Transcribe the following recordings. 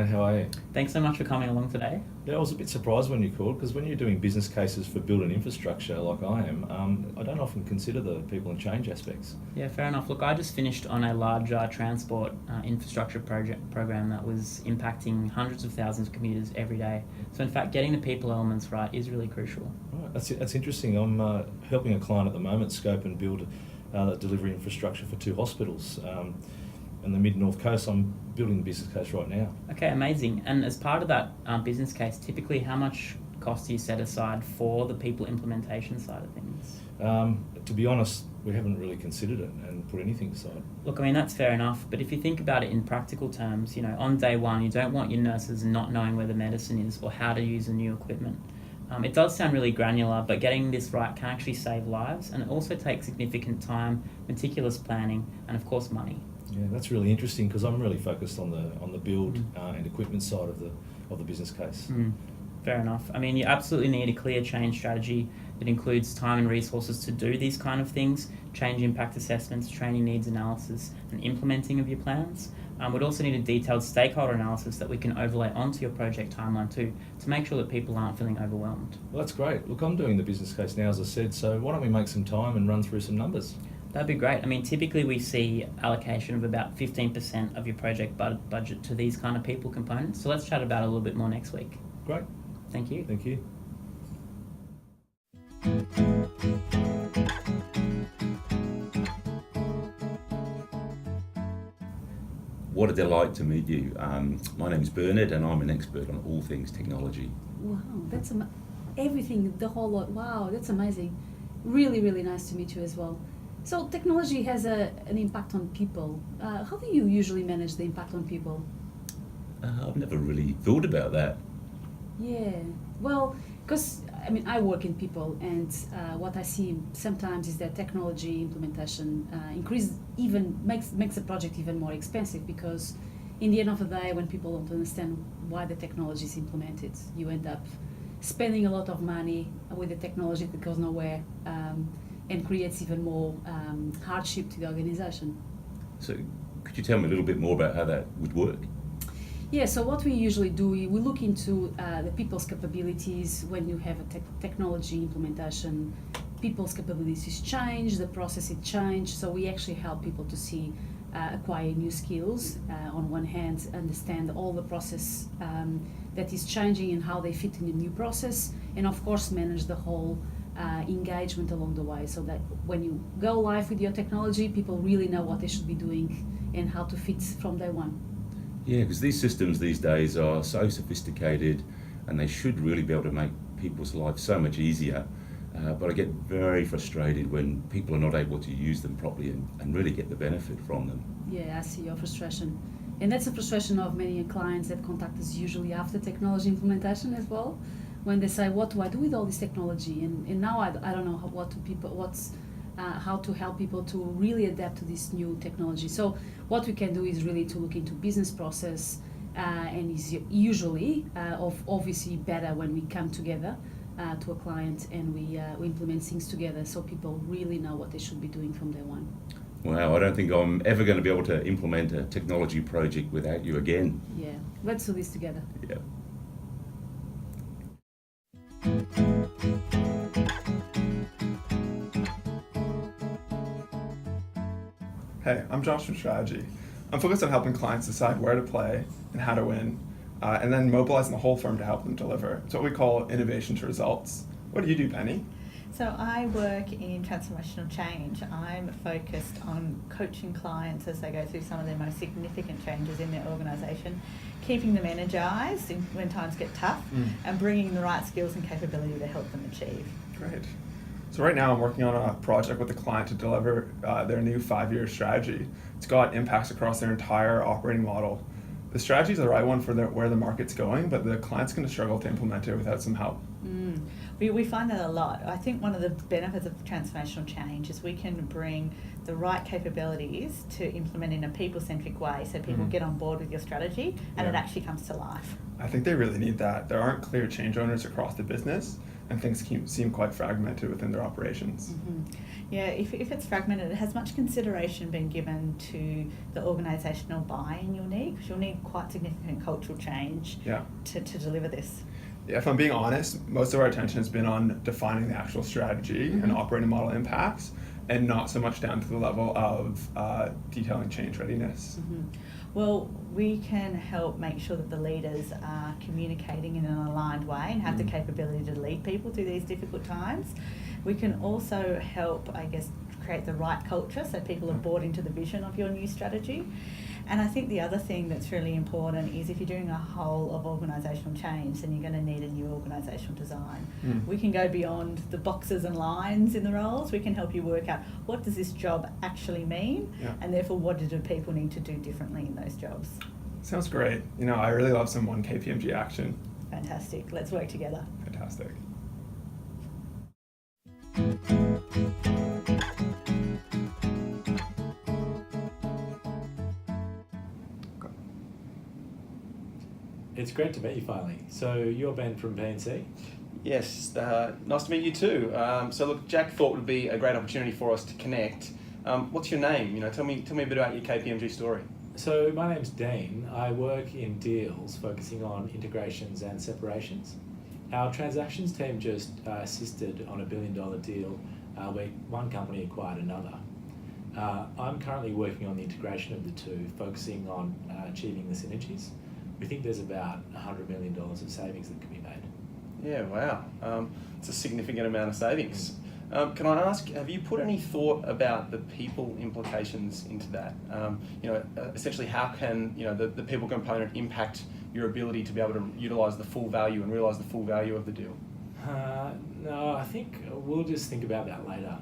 Grant, how are you? Thanks so much for coming along today. Yeah, I was a bit surprised when you called, because when you're doing business cases for building infrastructure like I am, I don't often consider the people and change aspects. Yeah, fair enough. Look, I just finished on a large transport infrastructure program that was impacting hundreds of thousands of commuters every day. So in fact, getting the people elements right is really crucial. Right, that's interesting. I'm helping a client at the moment scope and build delivery infrastructure for 2 hospitals. In the mid-north coast. I'm building the business case right now. Okay, amazing. And as part of that business case, typically how much cost do you set aside for the people implementation side of things? To be honest, we haven't really considered it and put anything aside. Look, I mean, that's fair enough, but if you think about it in practical terms, on day one, you don't want your nurses not knowing where the medicine is or how to use the new equipment. It does sound really granular, but getting this right can actually save lives, and it also takes significant time, meticulous planning, and of course money. Yeah, that's really interesting, because I'm really focused on the build and equipment side of the business case. Fair enough. I mean, you absolutely need a clear change strategy that includes time and resources to do these kind of things, change impact assessments, training needs analysis, and implementing of your plans. We'd also need a detailed stakeholder analysis that we can overlay onto your project timeline too, to make sure that people aren't feeling overwhelmed. Well, that's great. Look, I'm doing the business case now, as I said, so why don't we make some time and run through some numbers? That'd be great. I mean, typically we see allocation of about 15% of your project budget to these kind of people components. So let's chat about it a little bit more next week. Great. Thank you. Thank you. What a delight to meet you. My name is Bernard and I'm an expert on all things technology. Wow, that's everything, the whole lot. Wow, that's amazing. Really, really nice to meet you as well. So technology has an impact on people. How do you usually manage the impact on people? I've never really thought about that. Yeah, well, because I work in people, and what I see sometimes is that technology implementation makes a project even more expensive, because in the end of the day, when people don't understand why the technology is implemented, you end up spending a lot of money with the technology that goes nowhere. And creates even more hardship to the organization. So could you tell me a little bit more about how that would work? Yeah, so what we usually do, we look into the people's capabilities. When you have a technology implementation, people's capabilities change, the process it change, so we actually help people to see, acquire new skills, on one hand, understand all the process that is changing and how they fit in the new process, and of course manage the whole engagement along the way, so that when you go live with your technology, people really know what they should be doing and how to fit from day one. Yeah, because these systems these days are so sophisticated and they should really be able to make people's lives so much easier, but I get very frustrated when people are not able to use them properly and really get the benefit from them. Yeah, I see your frustration. And that's the frustration of many clients that contact us usually after technology implementation as well, when they say, what do I do with all this technology? And now I don't know how to help people to really adapt to this new technology. So what we can do is really to look into business process, and is usually obviously better when we come together to a client and we implement things together, so people really know what they should be doing from day one. Wow, I don't think I'm ever going to be able to implement a technology project without you again. Yeah, let's do this together. Yeah. Hey, I'm Josh from Strategy. I'm focused on helping clients decide where to play and how to win, and then mobilizing the whole firm to help them deliver. It's what we call innovation to results. What do you do, Penny? So I work in transformational change. I'm focused on coaching clients as they go through some of their most significant changes in their organisation, keeping them energised when times get tough, and bringing the right skills and capability to help them achieve. Great. So right now I'm working on a project with a client to deliver their new 5-year strategy. It's got impacts across their entire operating model. The strategy is the right one for where the market's going, but the client's going to struggle to implement it without some help. We find that a lot. I think one of the benefits of transformational change is we can bring the right capabilities to implement in a people-centric way, so people get on board with your strategy and it actually comes to life. I think they really need that. There aren't clear change owners across the business, and things seem quite fragmented within their operations. Yeah, if it's fragmented, has much consideration been given to the organisational buy-in you'll need? Because you'll need quite significant cultural change to deliver this. Yeah, if I'm being honest, most of our attention has been on defining the actual strategy and operating model impacts, and not so much down to the level of detailing change readiness. Well, we can help make sure that the leaders are communicating in an aligned way and have the capability to lead people through these difficult times. We can also help, I guess, create the right culture so people are bought into the vision of your new strategy. And I think the other thing that's really important is if you're doing a whole of organisational change, then you're going to need a new organisational design. We can go beyond the boxes and lines in the roles. We can help you work out what does this job actually mean, and therefore what do people need to do differently in those jobs. Sounds great. I really love some 1KPMG action. Fantastic. Let's work together. Fantastic. It's great to meet you finally. So you're Ben from P&C? Yes, nice to meet you too. So look, Jack thought it would be a great opportunity for us to connect. What's your name? Tell me a bit about your KPMG story. So my name's Dean. I work in deals focusing on integrations and separations. Our transactions team just assisted on a $1 billion deal where one company acquired another. I'm currently working on the integration of the two, focusing on achieving the synergies. We think there's about $100 million of savings that could be made. Yeah, wow. It's a significant amount of savings. Can I ask, have you put any thought about the people implications into that? Essentially, how can the people component impact your ability to be able to utilise the full value and realise the full value of the deal? No, I think we'll just think about that later.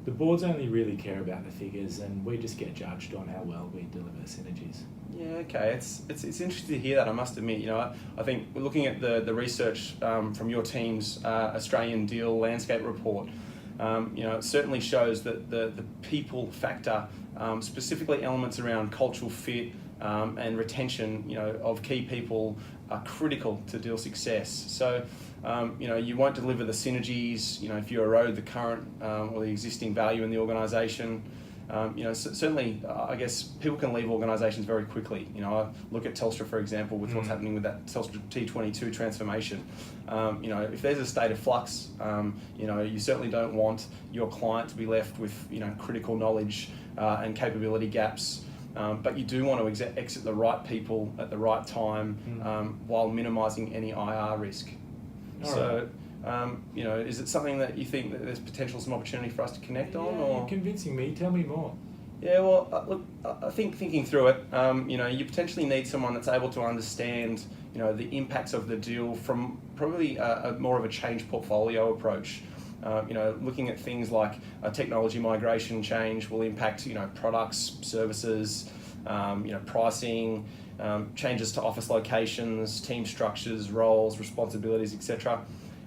The boards only really care about the figures, and we just get judged on how well we deliver synergies. Yeah, okay. It's interesting to hear that, I must admit. I think we're looking at the research from your team's Australian Deal Landscape Report. It certainly shows that the people factor, specifically elements around cultural fit and retention, of key people are critical to deal success. So, you won't deliver the synergies, if you erode the current or the existing value in the organisation. Certainly, I guess people can leave organisations very quickly. I look at Telstra, for example, with what's happening with that Telstra T22 transformation. If there's a state of flux, you certainly don't want your client to be left with, critical knowledge and capability gaps. But you do want to exit the right people at the right time while minimising any IR risk. Is it something that you think that there's potential some opportunity for us to connect on? Or You're convincing me. Tell me more. Yeah, well, look, I think thinking through it, you potentially need someone that's able to understand, the impacts of the deal from probably a more of a change portfolio approach. Looking at things like a technology migration change will impact, products, services, pricing, changes to office locations, team structures, roles, responsibilities, etc.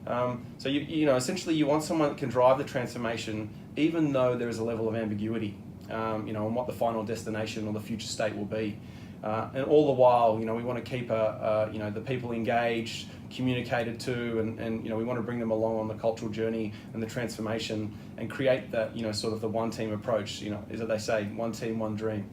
So essentially you want someone that can drive the transformation even though there is a level of ambiguity, on what the final destination or the future state will be. And all the while, we want to keep the people engaged, communicated to, and we want to bring them along on the cultural journey and the transformation and create that, sort of the one team approach, as they say, one team, one dream.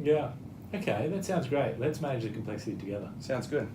Yeah. Okay, that sounds great. Let's manage the complexity together. Sounds good.